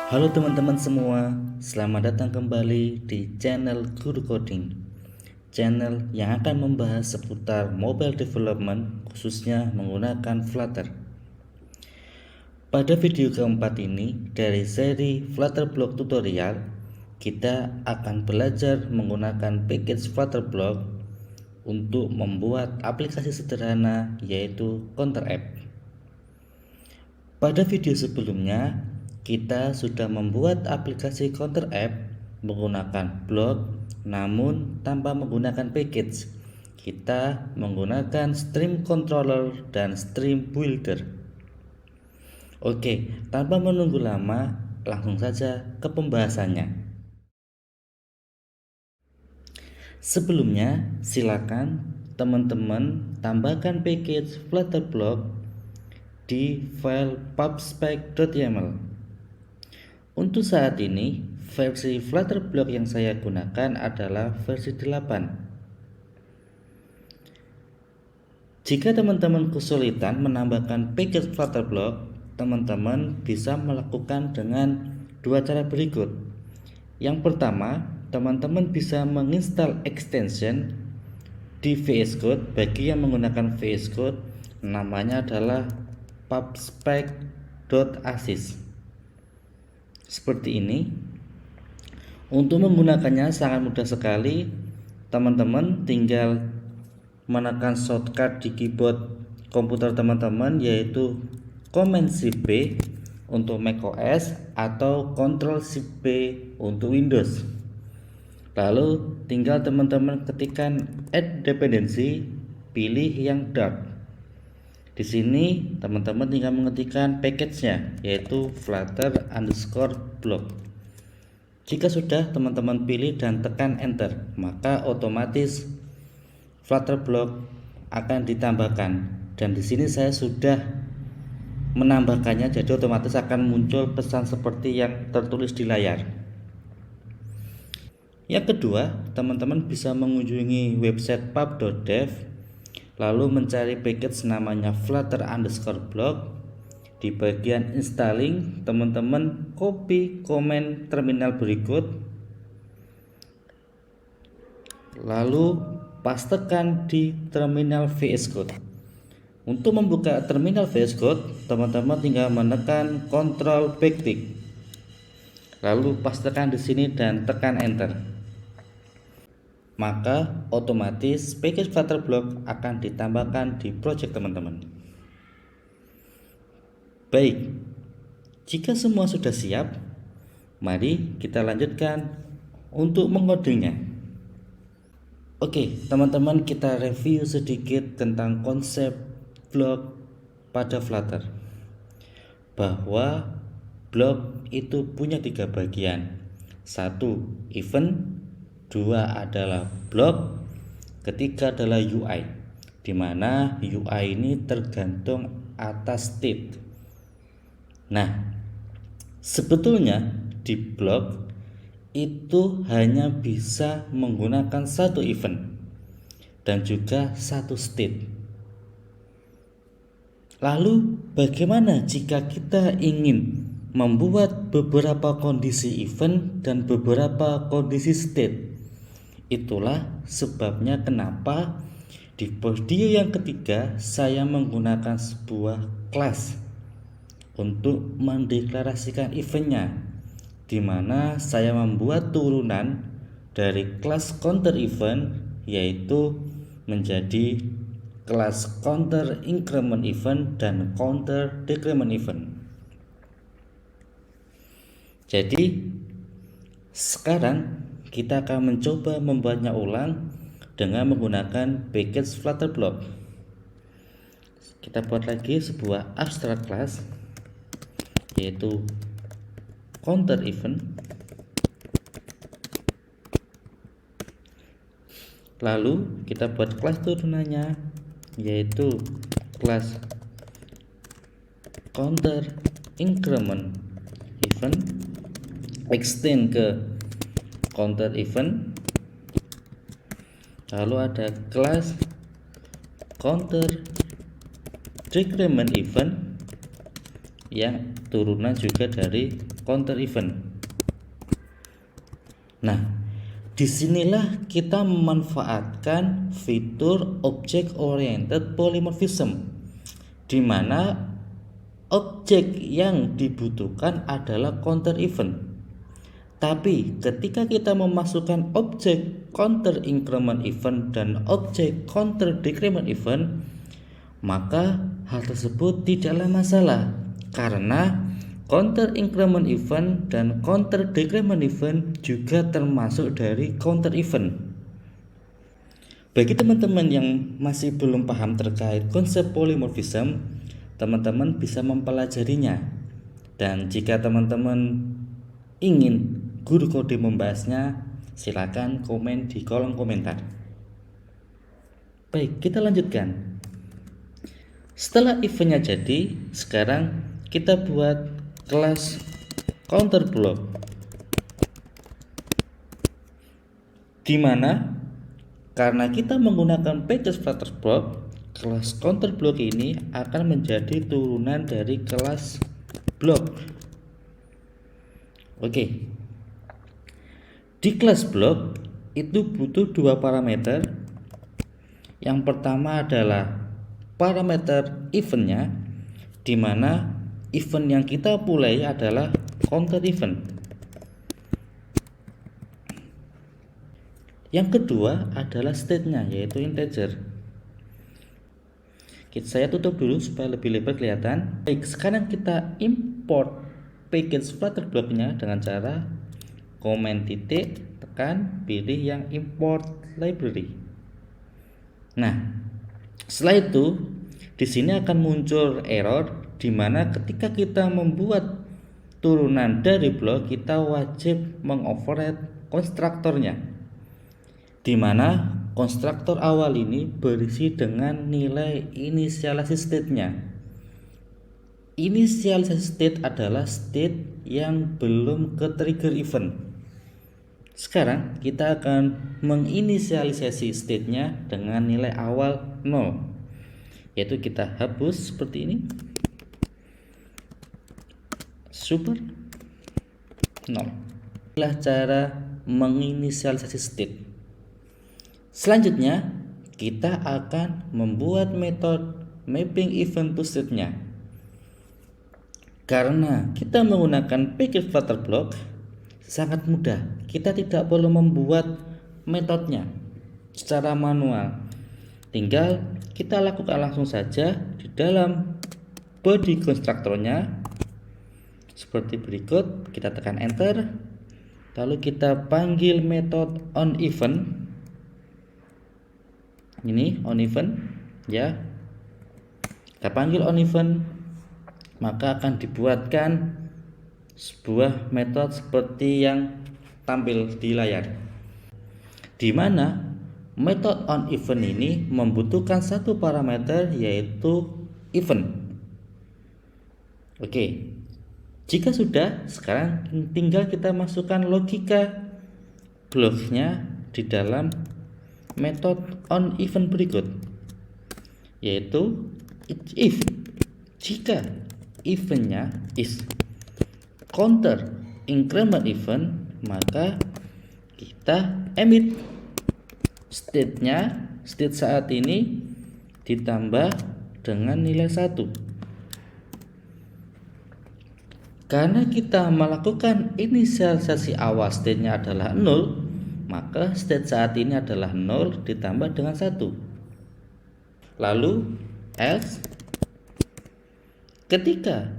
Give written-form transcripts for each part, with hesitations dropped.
Halo teman-teman semua, selamat datang kembali di channel Guru Coding, channel yang akan membahas seputar mobile development khususnya menggunakan Flutter. Pada video keempat ini dari seri Flutterblock tutorial, kita akan belajar menggunakan package Flutterblock untuk membuat aplikasi sederhana yaitu Counter App. Pada video sebelumnya, kita sudah membuat aplikasi Counter App menggunakan blok namun tanpa menggunakan package. Kita menggunakan stream controller dan stream builder. Oke, tanpa menunggu lama, langsung saja ke pembahasannya. Sebelumnya, silakan teman-teman tambahkan package Flutterblock di file pubspec.yaml. Untuk saat ini, versi Flutterblock yang saya gunakan adalah versi 8. Jika teman-teman kesulitan menambahkan package Flutterblock, teman-teman bisa melakukan dengan dua cara berikut. Yang pertama, teman-teman bisa menginstal extension di VS Code. Bagi yang menggunakan VS Code, namanya adalah pubspec.assist. Seperti ini. Untuk menggunakannya sangat mudah sekali. Teman-teman tinggal menekan shortcut di keyboard komputer teman-teman, yaitu Command Shift B untuk macOS atau Ctrl Shift B untuk Windows. Lalu tinggal teman-teman ketikkan add dependency, pilih yang Dart. Di sini teman-teman tinggal mengetikkan package-nya, yaitu flutter_block. Jika sudah teman-teman pilih dan tekan enter, maka otomatis Flutterblock akan ditambahkan. Dan di sini saya sudah menambahkannya, jadi otomatis akan muncul pesan seperti yang tertulis di layar. Yang kedua, teman-teman bisa mengunjungi website pub.dev, lalu mencari package namanya flutter_block. Di bagian installing, teman-teman copy komen terminal berikut, lalu pastekan di terminal VS Code. Untuk membuka terminal VS Code, teman-teman tinggal menekan Ctrl backtick, lalu pastekan di sini dan tekan enter. Maka otomatis package Flutterblock akan ditambahkan di project teman-teman. Baik, jika semua sudah siap, mari kita lanjutkan untuk mengodingnya. Oke, teman-teman, kita review sedikit tentang konsep blok pada Flutter. Bahwa blok itu punya 3 bagian. 1 event, 2 adalah blok, ketiga adalah UI, di mana UI ini tergantung atas state. Nah, sebetulnya di blok itu hanya bisa menggunakan 1 event dan juga 1 state. Lalu bagaimana jika kita ingin membuat beberapa kondisi event dan beberapa kondisi state? Itulah sebabnya kenapa di video yang ketiga saya menggunakan sebuah kelas untuk mendeklarasikan eventnya, di mana saya membuat turunan dari kelas counter event, yaitu menjadi kelas counter increment event dan counter decrement event. Jadi sekarang kita akan mencoba membuatnya ulang dengan menggunakan package Flutterblock. Kita buat lagi sebuah abstract class, yaitu counter event. Lalu kita buat kelas turunannya, yaitu kelas counter increment event, extend ke counter event. Lalu ada kelas counter decrement event, yang turunan juga dari counter event. Nah, disinilah kita memanfaatkan fitur object oriented polymorphism, di mana objek yang dibutuhkan adalah counter event. Tapi ketika kita memasukkan objek counter increment event dan objek counter decrement event, maka hal tersebut tidaklah masalah, karena counter increment event dan counter decrement event juga termasuk dari counter event. Bagi teman-teman yang masih belum paham terkait konsep polymorphism, teman-teman bisa mempelajarinya. Dan jika teman-teman ingin guru kode membahasnya, silakan komen di kolom komentar. Baik, kita lanjutkan. Setelah eventnya jadi, sekarang kita buat kelas counter block, di mana karena kita menggunakan package Flutter block, kelas counter block ini akan menjadi turunan dari kelas block. Oke. Di kelas block itu butuh dua parameter. Yang pertama adalah parameter eventnya, di mana event yang kita mulai adalah counter event. Yang kedua adalah state-nya, yaitu integer. Saya tutup dulu supaya lebih lebar kelihatan. Baik, sekarang kita import package Flutter block-nya dengan cara komen titik, tekan, pilih yang import library. Nah, setelah itu di sini akan muncul error, di mana ketika kita membuat turunan dari blok, kita wajib mengoverride konstruktornya, di mana konstruktor awal ini berisi dengan nilai inisialisasi state-nya. Inisialisasi state adalah state yang belum ke trigger event. Sekarang kita akan menginisialisasi state-nya dengan nilai awal 0, yaitu kita hapus seperti ini, super 0. Inilah cara menginisialisasi state. Selanjutnya kita akan membuat metode mapping event to state-nya. Karena kita menggunakan package Flutter block, sangat mudah. Kita tidak perlu membuat metodenya secara manual. Tinggal kita lakukan langsung saja di dalam body konstruktornya seperti berikut. Kita tekan enter, lalu kita panggil metode onEvent. Ini onEvent ya. Kita panggil onEvent, maka akan dibuatkan sebuah metode seperti yang tampil di layar, di mana metode onEvent ini membutuhkan satu parameter, yaitu event. Oke, jika sudah, sekarang tinggal kita masukkan logika bloknya di dalam metode onEvent berikut, yaitu if jika eventnya is counter increment event, maka kita emit state-nya, state saat ini ditambah dengan nilai 1. Karena kita melakukan inisialisasi awal state-nya adalah 0, maka state saat ini adalah 0 ditambah dengan 1. Lalu else ketika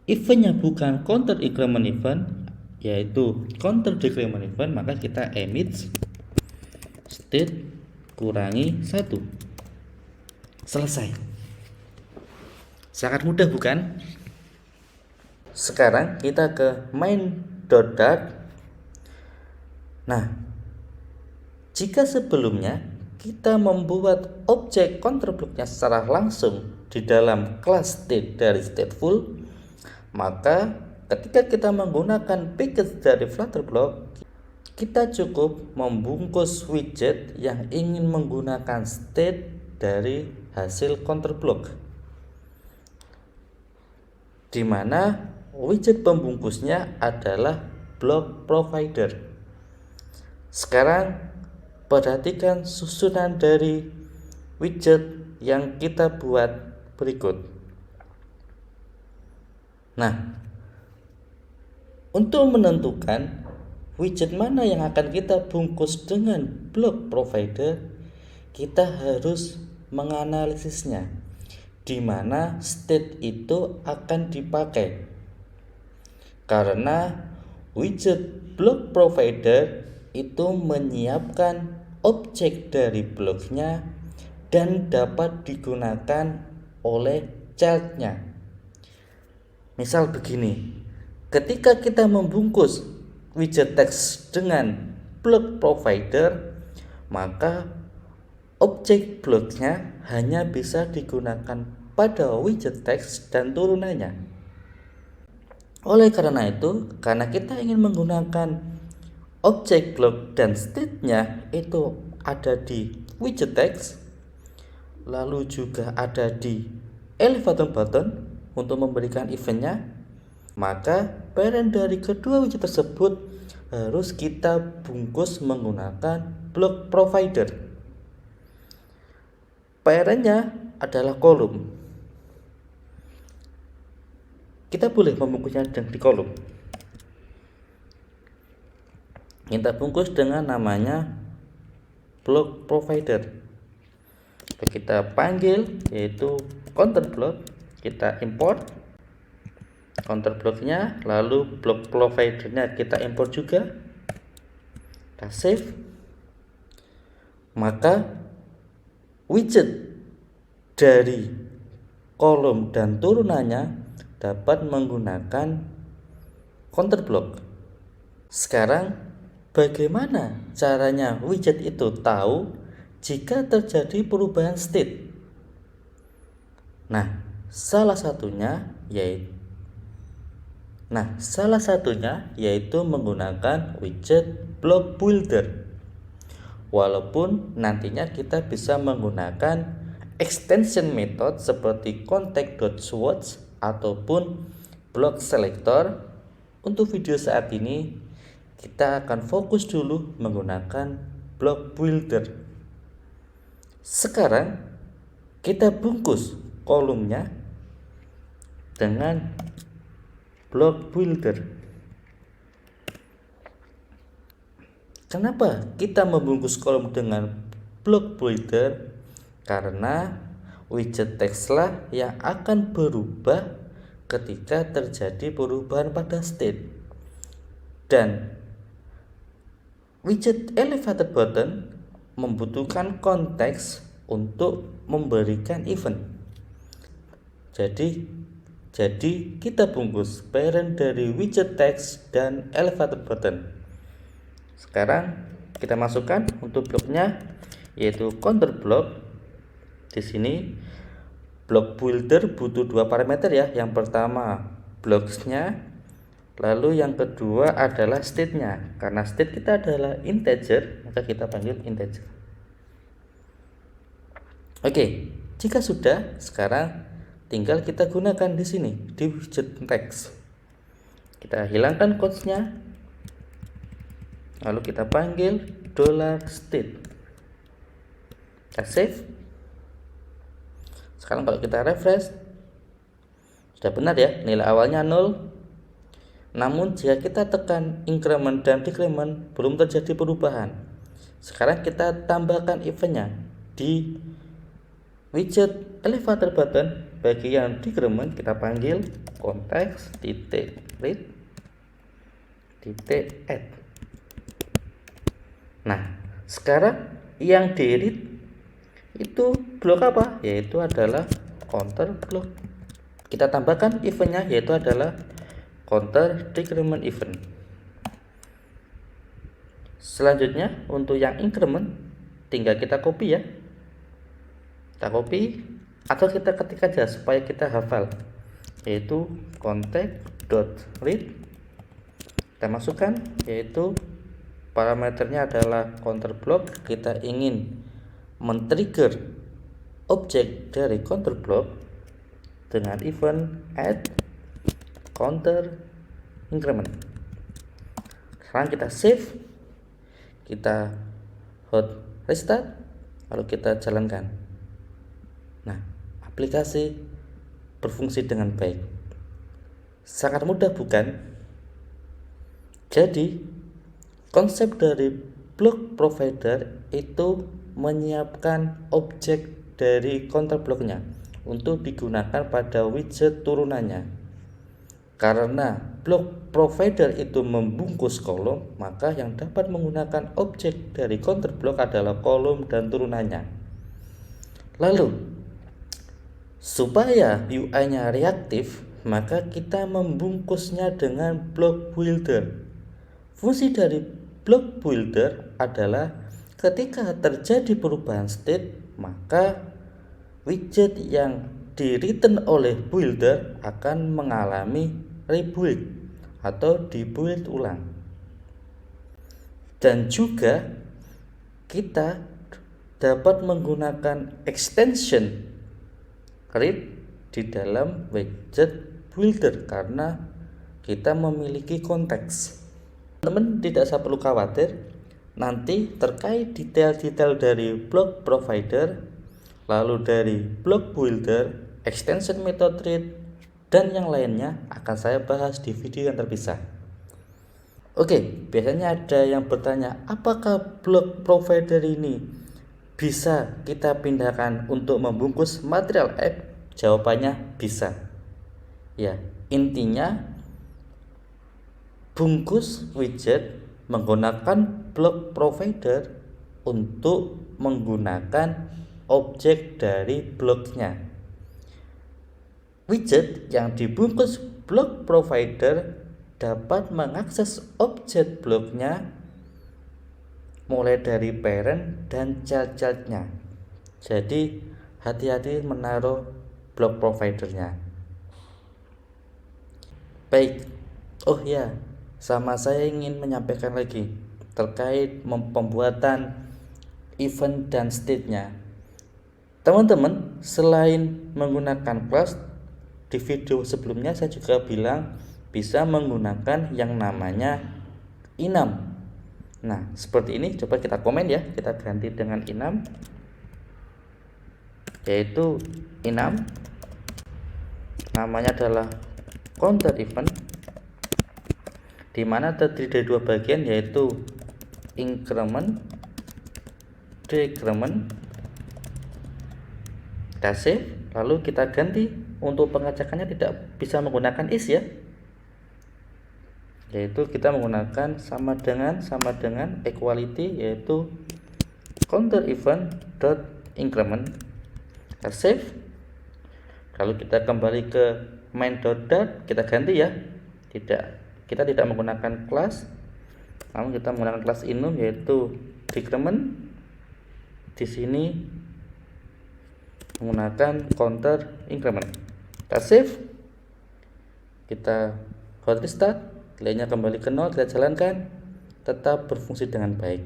eventnya bukan counter increment event, yaitu counter decrement event, maka kita emit state kurangi 1. Selesai. Sangat mudah bukan? Sekarang kita ke main.dart. Nah, jika sebelumnya kita membuat objek counter block-nya secara langsung di dalam kelas state dari stateful, maka ketika kita menggunakan package dari Flutter block, kita cukup membungkus widget yang ingin menggunakan state dari hasil counter block. di mana widget pembungkusnya adalah block provider. Sekarang perhatikan susunan dari widget yang kita buat berikut. Nah, untuk menentukan widget mana yang akan kita bungkus dengan block provider, kita harus menganalisisnya, di mana state itu akan dipakai. Karena widget block provider itu menyiapkan objek dari bloknya dan dapat digunakan oleh childnya. Misal begini, ketika kita membungkus widget text dengan block provider, maka objek bloknya hanya bisa digunakan pada widget text dan turunannya. Oleh karena itu, karena kita ingin menggunakan objek blok dan state-nya itu ada di widget text, lalu juga ada di elevator button untuk memberikan eventnya, maka parent dari kedua widget tersebut harus kita bungkus menggunakan block provider. Parentnya adalah kolom. Kita boleh membungkusnya di kolom. Kita bungkus dengan namanya block provider. Kita panggil yaitu counter block, kita import counter blocknya, lalu block providernya kita import juga, kita save. Maka widget dari kolom dan turunannya dapat menggunakan counter block. Sekarang bagaimana caranya widget itu tahu jika terjadi perubahan state? Nah, salah satunya yaitu menggunakan widget block builder. Walaupun nantinya kita bisa menggunakan extension method seperti contact.swatch ataupun block selector, untuk video saat ini kita akan fokus dulu menggunakan block builder. Sekarang kita bungkus kolomnya dengan block builder. Kenapa kita membungkus kolom dengan block builder? Karena widget text-lah yang akan berubah ketika terjadi perubahan pada state. Dan widget elevator button membutuhkan konteks untuk memberikan event. Jadi kita bungkus parent dari widget text dan elevator button. Sekarang kita masukkan untuk bloknya yaitu counter block. Di sini block builder butuh dua parameter ya. Yang pertama blocks-nya, lalu yang kedua adalah state-nya. Karena state kita adalah integer, maka kita panggil integer. Oke, jika sudah, sekarang tinggal kita gunakan di sini di widget text. Kita hilangkan quotes-nya, lalu kita panggil $state. Kita save. Sekarang kalau kita refresh, sudah benar ya, nilai awalnya 0. Namun jika kita tekan increment dan decrement belum terjadi perubahan. Sekarang kita tambahkan eventnya di widget elevator button. Bagi yang decrement kita panggil context.read.add. Nah, sekarang yang di-read itu blok apa? Yaitu adalah counter block. Kita tambahkan eventnya yaitu adalah counter decrement event. Selanjutnya untuk yang increment tinggal kita copy ya. Kita copy atau kita ketik aja supaya kita hafal, yaitu context.read. Kita masukkan yaitu parameternya adalah counter block. Kita ingin men-trigger objek dari counter block dengan event add counter increment. Sekarang kita save, kita hot restart, lalu kita jalankan. Nah, aplikasi berfungsi dengan baik. Sangat mudah bukan? Jadi konsep dari block provider itu menyiapkan objek dari counter blocknya untuk digunakan pada widget turunannya. Karena block provider itu membungkus kolom, maka yang dapat menggunakan objek dari counter block adalah kolom dan turunannya. Lalu, supaya UI-nya reaktif, maka kita membungkusnya dengan block builder. Fungsi dari block builder adalah ketika terjadi perubahan state, maka widget yang di-return oleh builder akan mengalami rebuild atau dibuild ulang. Dan juga kita dapat menggunakan extension read di dalam widget builder karena kita memiliki konteks. Teman-teman tidak usah perlu khawatir, nanti terkait detail-detail dari block provider, lalu dari block builder, extension method read, dan yang lainnya akan saya bahas di video yang terpisah. Oke, biasanya ada yang bertanya, apakah block provider ini bisa kita pindahkan untuk membungkus material app? Jawabannya bisa. Ya, intinya bungkus widget menggunakan block provider untuk menggunakan objek dari bloknya. Widget yang dibungkus block provider dapat mengakses objek bloknya mulai dari parent dan child-nya. Jadi hati-hati menaruh block providernya. Baik, oh ya, sama saya ingin menyampaikan lagi terkait pembuatan event dan state-nya. Teman-teman, selain menggunakan class, di video sebelumnya saya juga bilang bisa menggunakan yang namanya enum. Nah, seperti ini, coba kita komen ya, kita ganti dengan enum, yaitu enum namanya adalah counter event, di mana terdiri dari dua bagian, yaitu increment, decrement. Kita save, lalu kita ganti. Untuk pengecakannya tidak bisa menggunakan is ya, yaitu kita menggunakan sama dengan equality, yaitu counter event dot increment. Kita save, lalu kita kembali ke main dot dart, kita ganti ya, kita tidak menggunakan class, namun kita menggunakan class enum, yaitu decrement. Di sini menggunakan counter increment. Kita save, kita hot restart, nilainya kembali ke 0, kita jalankan, tetap berfungsi dengan baik.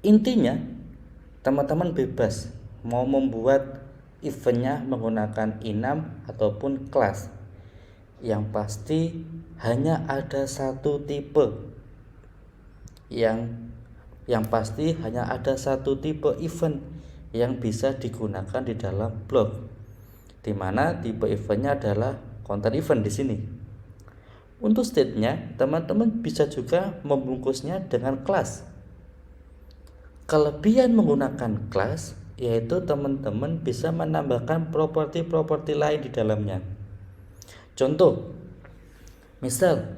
Intinya teman-teman bebas mau membuat eventnya menggunakan enum ataupun class, yang pasti hanya ada satu tipe, yang pasti hanya ada satu tipe event yang bisa digunakan di dalam blok, di mana tipe eventnya adalah counter event di sini. Untuk state-nya, teman-teman bisa juga membungkusnya dengan kelas. Kelebihan menggunakan kelas yaitu teman-teman bisa menambahkan properti-properti lain di dalamnya. Contoh, misal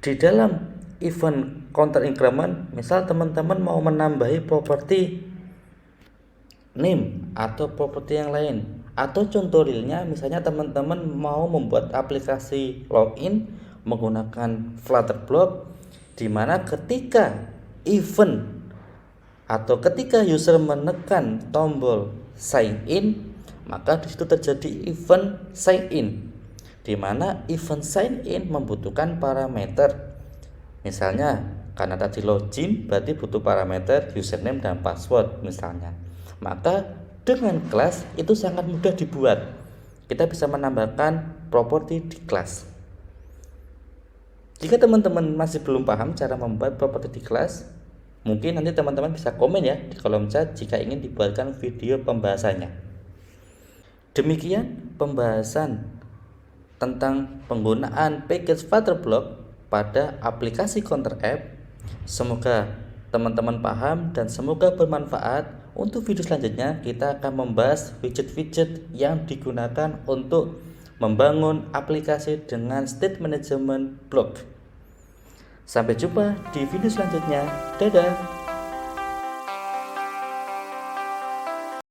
di dalam event counter increment, misal teman-teman mau menambahi properti name atau properti yang lain, atau contoh realnya misalnya teman-teman mau membuat aplikasi login menggunakan Flutter block, di mana ketika event atau ketika user menekan tombol sign in, maka disitu terjadi event sign in, di mana event sign in membutuhkan parameter. Misalnya karena tadi login berarti butuh parameter username dan password misalnya. Maka dengan kelas itu sangat mudah dibuat, kita bisa menambahkan properti di kelas. Jika teman-teman masih belum paham cara membuat properti di kelas, mungkin nanti teman-teman bisa komen ya di kolom chat jika ingin dibuatkan video pembahasannya. Demikian pembahasan tentang penggunaan package Flutter pada aplikasi Counter App. Semoga teman-teman paham dan semoga bermanfaat. Untuk video selanjutnya kita akan membahas widget-widget yang digunakan untuk membangun aplikasi dengan state management block. Sampai jumpa di video selanjutnya. Dadah.